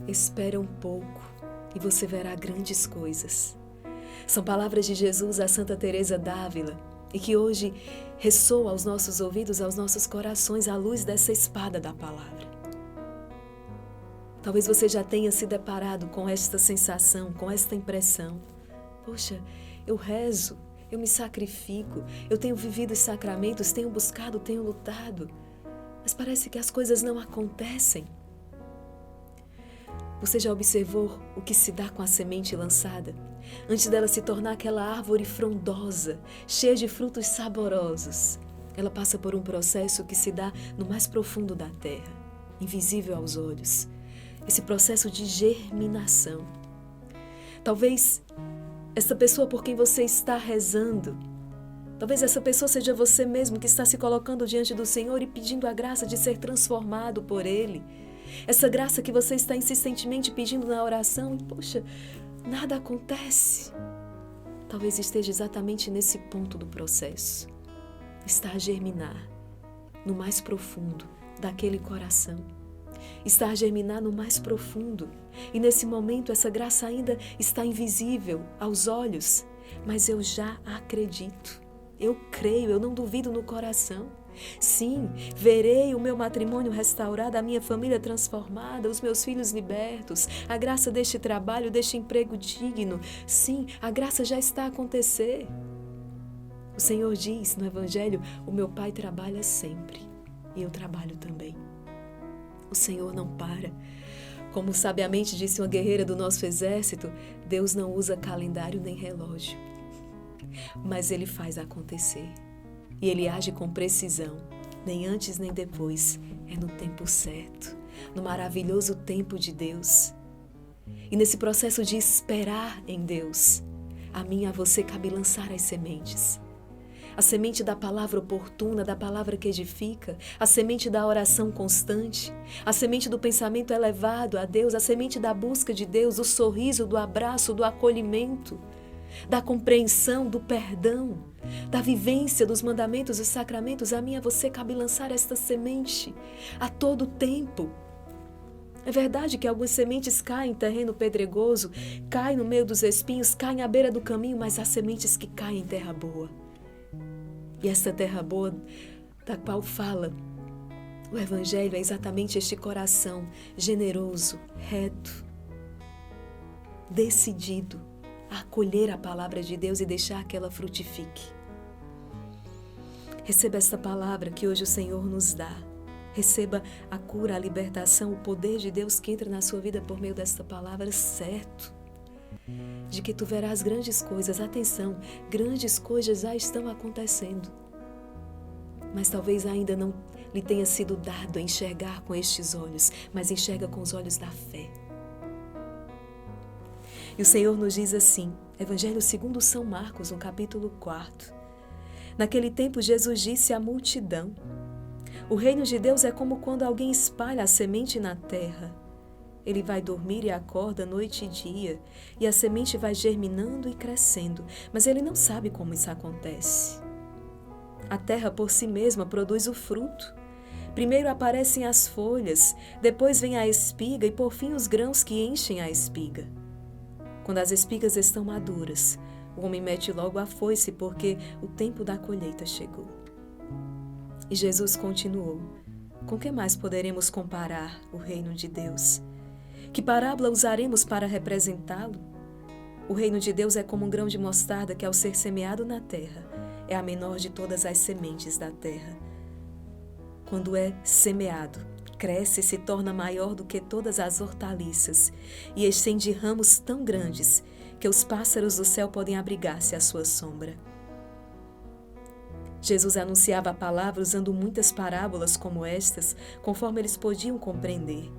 Espera um pouco e você verá grandes coisas. São palavras de Jesus a Santa Teresa d'Ávila e que hoje ressoa aos nossos ouvidos, aos nossos corações, à luz dessa espada da palavra. Talvez você já tenha se deparado com esta sensação, com esta impressão. Poxa, eu rezo, eu me sacrifico, eu tenho vivido os sacramentos, tenho buscado, tenho lutado, mas parece que as coisas não acontecem. Você já observou o que se dá com a semente lançada? Antes dela se tornar aquela árvore frondosa, cheia de frutos saborosos, ela passa por um processo que se dá no mais profundo da terra, invisível aos olhos. Esse processo de germinação. Talvez essa pessoa por quem você está rezando, talvez essa pessoa seja você mesmo que está se colocando diante do Senhor e pedindo a graça de ser transformado por Ele. Essa graça que você está insistentemente pedindo na oração e, poxa, nada acontece. Talvez esteja exatamente nesse ponto do processo. Está a germinar no mais profundo daquele coração. Está a germinar no mais profundo. E nesse momento essa graça ainda está invisível aos olhos, mas eu já acredito. Eu creio, eu não duvido no coração. Sim, verei o meu matrimônio restaurado, a minha família transformada, os meus filhos libertos, a graça deste trabalho, deste emprego digno. Sim, a graça já está a acontecer. O Senhor diz no Evangelho, o meu Pai trabalha sempre e eu trabalho também. O Senhor não para. Como sabiamente disse uma guerreira do nosso exército, Deus não usa calendário nem relógio, mas Ele faz acontecer. E Ele age com precisão, nem antes nem depois, é no tempo certo, no maravilhoso tempo de Deus. E nesse processo de esperar em Deus, a mim e a você cabe lançar as sementes. A semente da palavra oportuna, da palavra que edifica, a semente da oração constante, a semente do pensamento elevado a Deus, a semente da busca de Deus, o sorriso, do abraço, do acolhimento, da compreensão, do perdão, da vivência dos mandamentos e sacramentos. A mim e a você cabe lançar esta semente a todo tempo. É verdade que algumas sementes caem em terreno pedregoso, caem no meio dos espinhos, caem à beira do caminho, mas há sementes que caem em terra boa. E essa terra boa da qual fala o Evangelho é exatamente este coração generoso, reto, decidido a acolher a palavra de Deus e deixar que ela frutifique. Receba esta palavra que hoje o Senhor nos dá. Receba a cura, a libertação, o poder de Deus que entra na sua vida por meio desta palavra, certo de que tu verás grandes coisas. Atenção, grandes coisas já estão acontecendo. Mas talvez ainda não lhe tenha sido dado a enxergar com estes olhos, mas enxerga com os olhos da fé. E o Senhor nos diz assim, Evangelho segundo São Marcos, no capítulo 4. Naquele tempo Jesus disse à multidão, o reino de Deus é como quando alguém espalha a semente na terra. Ele vai dormir e acorda noite e dia, e a semente vai germinando e crescendo, mas ele não sabe como isso acontece. A terra por si mesma produz o fruto. Primeiro aparecem as folhas, depois vem a espiga e por fim os grãos que enchem a espiga. Quando as espigas estão maduras, o homem mete logo a foice porque o tempo da colheita chegou. E Jesus continuou, com que mais poderemos comparar o reino de Deus? Que parábola usaremos para representá-lo? O reino de Deus é como um grão de mostarda que, ao ser semeado na terra, é a menor de todas as sementes da terra. Quando é semeado, cresce e se torna maior do que todas as hortaliças e estende ramos tão grandes que os pássaros do céu podem abrigar-se à sua sombra. Jesus anunciava a palavra usando muitas parábolas como estas, conforme eles podiam compreender.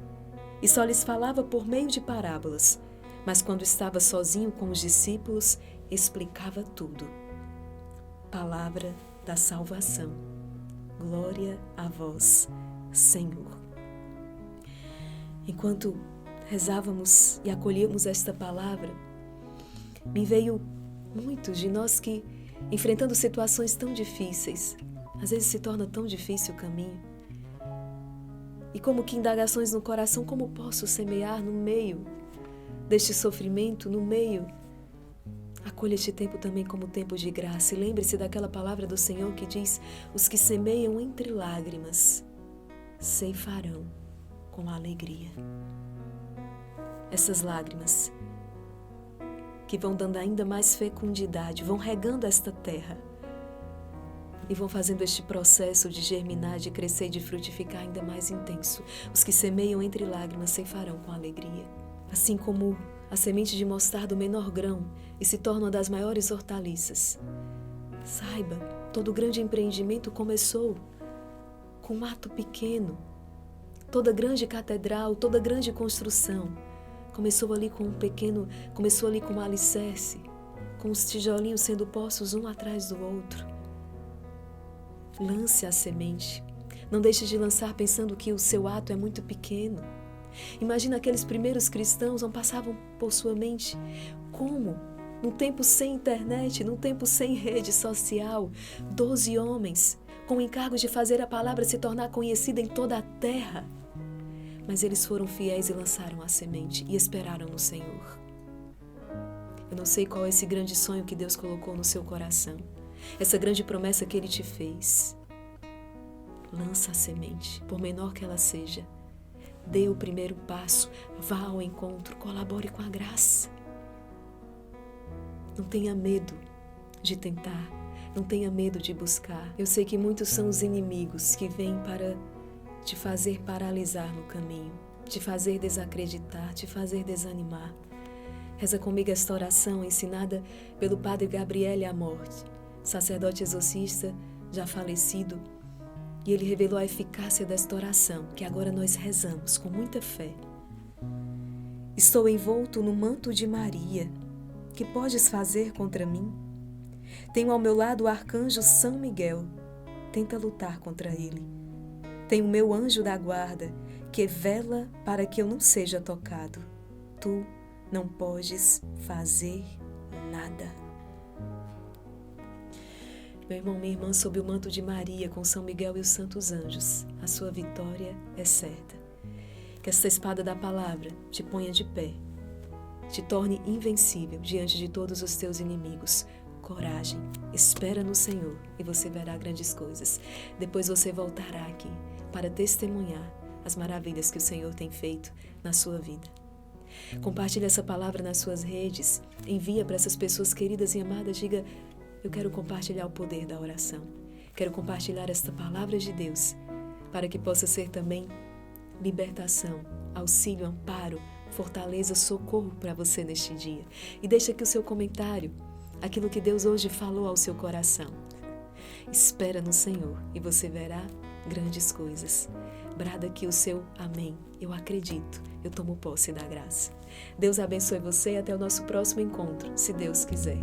E só lhes falava por meio de parábolas, mas quando estava sozinho com os discípulos, explicava tudo. Palavra da salvação. Glória a vós, Senhor. Enquanto rezávamos e acolhíamos esta palavra, me veio muitos de nós que, enfrentando situações tão difíceis, às vezes se torna tão difícil o caminho, E como que indagações no coração, como posso semear no meio deste sofrimento, no meio? Acolha este tempo também como tempo de graça e lembre-se daquela palavra do Senhor que diz: os que semeiam entre lágrimas ceifarão com alegria. Essas lágrimas que vão dando ainda mais fecundidade, vão regando esta terra e vão fazendo este processo de germinar, de crescer e de frutificar ainda mais intenso. Os que semeiam entre lágrimas ceifarão com alegria. Assim como a semente de mostarda, o menor grão, e se torna uma das maiores hortaliças. Saiba, todo grande empreendimento começou com um ato pequeno. Toda grande catedral, toda grande construção começou ali com um alicerce, com os tijolinhos sendo postos um atrás do outro. Lance a semente. Não deixe de lançar pensando que o seu ato é muito pequeno. Imagina aqueles primeiros cristãos, não passavam por sua mente como, num tempo sem internet, num tempo sem rede social, 12 homens com o encargo de fazer a palavra se tornar conhecida em toda a terra. Mas eles foram fiéis e lançaram a semente e esperaram no Senhor. Eu não sei qual é esse grande sonho que Deus colocou no seu coração, essa grande promessa que Ele te fez. Lança a semente, por menor que ela seja. Dê o primeiro passo, vá ao encontro, colabore com a graça. Não tenha medo de tentar, não tenha medo de buscar. Eu sei que muitos são os inimigos que vêm para te fazer paralisar no caminho, te fazer desacreditar, te fazer desanimar. Reza comigo esta oração ensinada pelo Padre Gabriele Amorte, sacerdote exorcista já falecido, e ele revelou a eficácia desta oração, que agora nós rezamos com muita fé. Estou envolto no manto de Maria. Que podes fazer contra mim? Tenho ao meu lado o arcanjo São Miguel. Tenta lutar contra ele. Tenho o meu anjo da guarda, que vela para que eu não seja tocado. Tu não podes fazer nada. Meu irmão, minha irmã, sob o manto de Maria, com São Miguel e os santos anjos, a sua vitória é certa. Que esta espada da palavra te ponha de pé, te torne invencível diante de todos os teus inimigos. Coragem, espera no Senhor e você verá grandes coisas. Depois você voltará aqui para testemunhar as maravilhas que o Senhor tem feito na sua vida. Compartilhe essa palavra nas suas redes, envia para essas pessoas queridas e amadas, diga: eu quero compartilhar o poder da oração. Quero compartilhar esta palavra de Deus para que possa ser também libertação, auxílio, amparo, fortaleza, socorro para você neste dia. E deixa aqui o seu comentário, aquilo que Deus hoje falou ao seu coração. Espera no Senhor e você verá grandes coisas. Brada aqui o seu amém. Eu acredito, eu tomo posse da graça. Deus abençoe você e até o nosso próximo encontro, se Deus quiser.